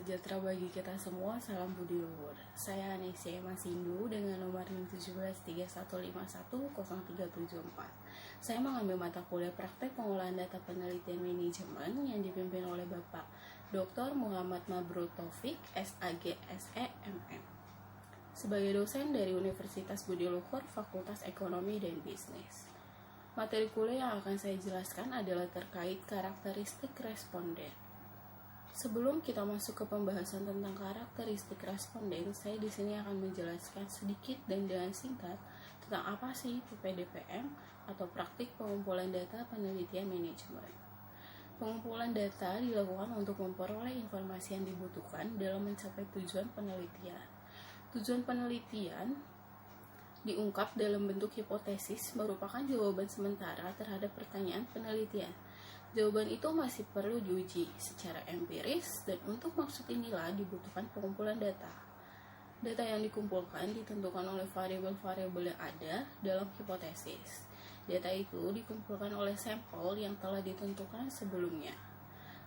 sejahtera bagi kita semua, salam budi luhur. Saya Anesia Masindu dengan nomor 17315103744. Saya mengambil mata kuliah praktek pengolahan data penelitian manajemen yang dipimpin oleh Bapak Dr. Muhammad Mabrur Taufik, SAG, SE, MM. Sebagai dosen dari Universitas Budi Luhur, Fakultas Ekonomi dan Bisnis. Materi kuliah yang akan saya jelaskan adalah terkait karakteristik responden. Sebelum kita masuk ke pembahasan tentang karakteristik responden, saya di sini akan menjelaskan sedikit dan dengan singkat tentang apa sih PPDPM atau Praktik Pengumpulan Data Penelitian Manajemen. Pengumpulan data dilakukan untuk memperoleh informasi yang dibutuhkan dalam mencapai tujuan penelitian. Tujuan penelitian diungkap dalam bentuk hipotesis merupakan jawaban sementara terhadap pertanyaan penelitian. Jawaban itu masih perlu diuji secara empiris dan untuk maksud inilah dibutuhkan pengumpulan data. Data yang dikumpulkan ditentukan oleh variabel-variabel yang ada dalam hipotesis. Data itu dikumpulkan oleh sampel yang telah ditentukan sebelumnya.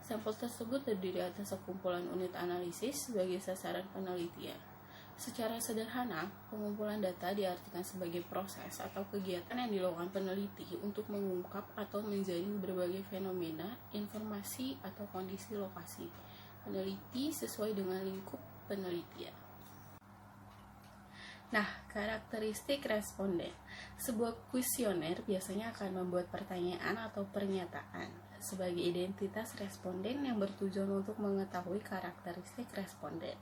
Sampel tersebut terdiri atas sekumpulan unit analisis sebagai sasaran penelitian. Secara sederhana, pengumpulan data diartikan sebagai proses atau kegiatan yang dilakukan peneliti untuk mengungkap atau menjaring berbagai fenomena, informasi, atau kondisi lokasi peneliti sesuai dengan lingkup penelitian. Nah, karakteristik responden. Sebuah kuesioner biasanya akan membuat pertanyaan atau pernyataan sebagai identitas responden yang bertujuan untuk mengetahui karakteristik responden.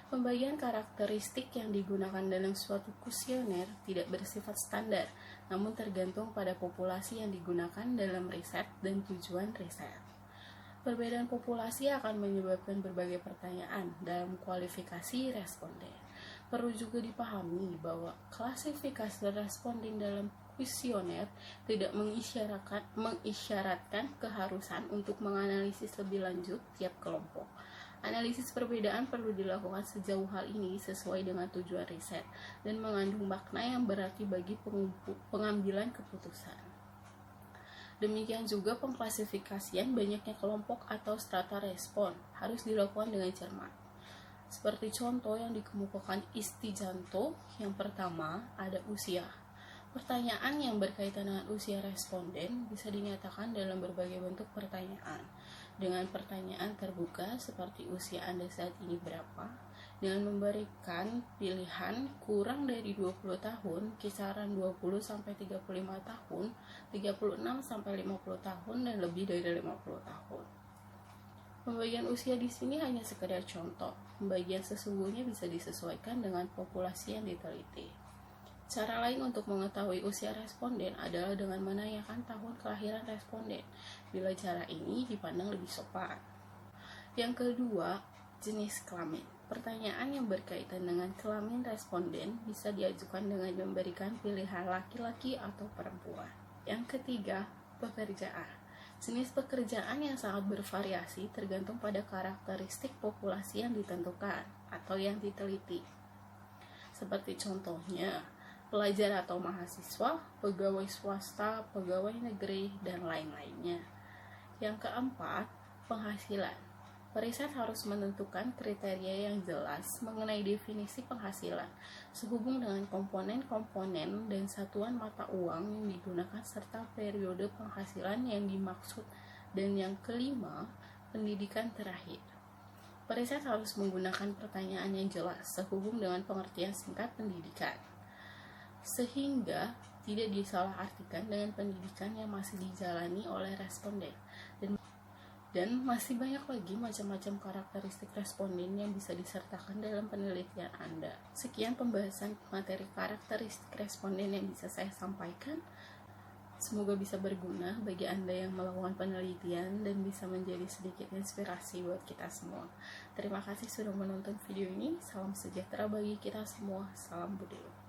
Pembagian karakteristik yang digunakan dalam suatu kuesioner tidak bersifat standar, namun tergantung pada populasi yang digunakan dalam riset dan tujuan riset. Perbedaan populasi akan menyebabkan berbagai pertanyaan dalam kualifikasi responden. Perlu juga dipahami bahwa klasifikasi responden dalam kuesioner tidak mengisyaratkan keharusan untuk menganalisis lebih lanjut tiap kelompok. Analisis perbedaan perlu dilakukan sejauh hal ini sesuai dengan tujuan riset dan mengandung makna yang berarti bagi pengambilan keputusan. Demikian juga pengklasifikasian banyaknya kelompok atau strata respon harus dilakukan dengan cermat. Seperti contoh yang dikemukakan Istijanto, yang pertama ada usia. Pertanyaan yang berkaitan dengan usia responden bisa dinyatakan dalam berbagai bentuk pertanyaan. Dengan pertanyaan terbuka seperti usia Anda saat ini berapa, dengan memberikan pilihan kurang dari 20 tahun, kisaran 20-35 tahun, 36-50 tahun, dan lebih dari 50 tahun. Pembagian usia di sini hanya sekedar contoh. Pembagian sesungguhnya bisa disesuaikan dengan populasi yang diteliti. Cara lain untuk mengetahui usia responden adalah dengan menanyakan tahun kelahiran responden, bila cara ini dipandang lebih sopan. Yang kedua, jenis kelamin. Pertanyaan yang berkaitan dengan kelamin responden bisa diajukan dengan memberikan pilihan laki-laki atau perempuan. Yang ketiga, pekerjaan. Jenis pekerjaan yang sangat bervariasi tergantung pada karakteristik populasi yang ditentukan atau yang diteliti. Seperti contohnya, pelajar atau mahasiswa, pegawai swasta, pegawai negeri, dan lain-lainnya. Yang keempat, penghasilan. Periset harus menentukan kriteria yang jelas mengenai definisi penghasilan, sehubung dengan komponen-komponen dan satuan mata uang yang digunakan serta periode penghasilan yang dimaksud. Dan yang kelima, pendidikan terakhir. Periset harus menggunakan pertanyaan yang jelas sehubung dengan pengertian singkat pendidikan, sehingga tidak disalahartikan dengan pendidikan yang masih dijalani oleh responden. Dan masih banyak lagi macam-macam karakteristik responden yang bisa disertakan dalam penelitian Anda. Sekian pembahasan materi karakteristik responden yang bisa saya sampaikan. Semoga bisa berguna bagi Anda yang melakukan penelitian dan bisa menjadi sedikit inspirasi buat kita semua. Terima kasih sudah menonton video ini. Salam sejahtera bagi kita semua. Salam budaya.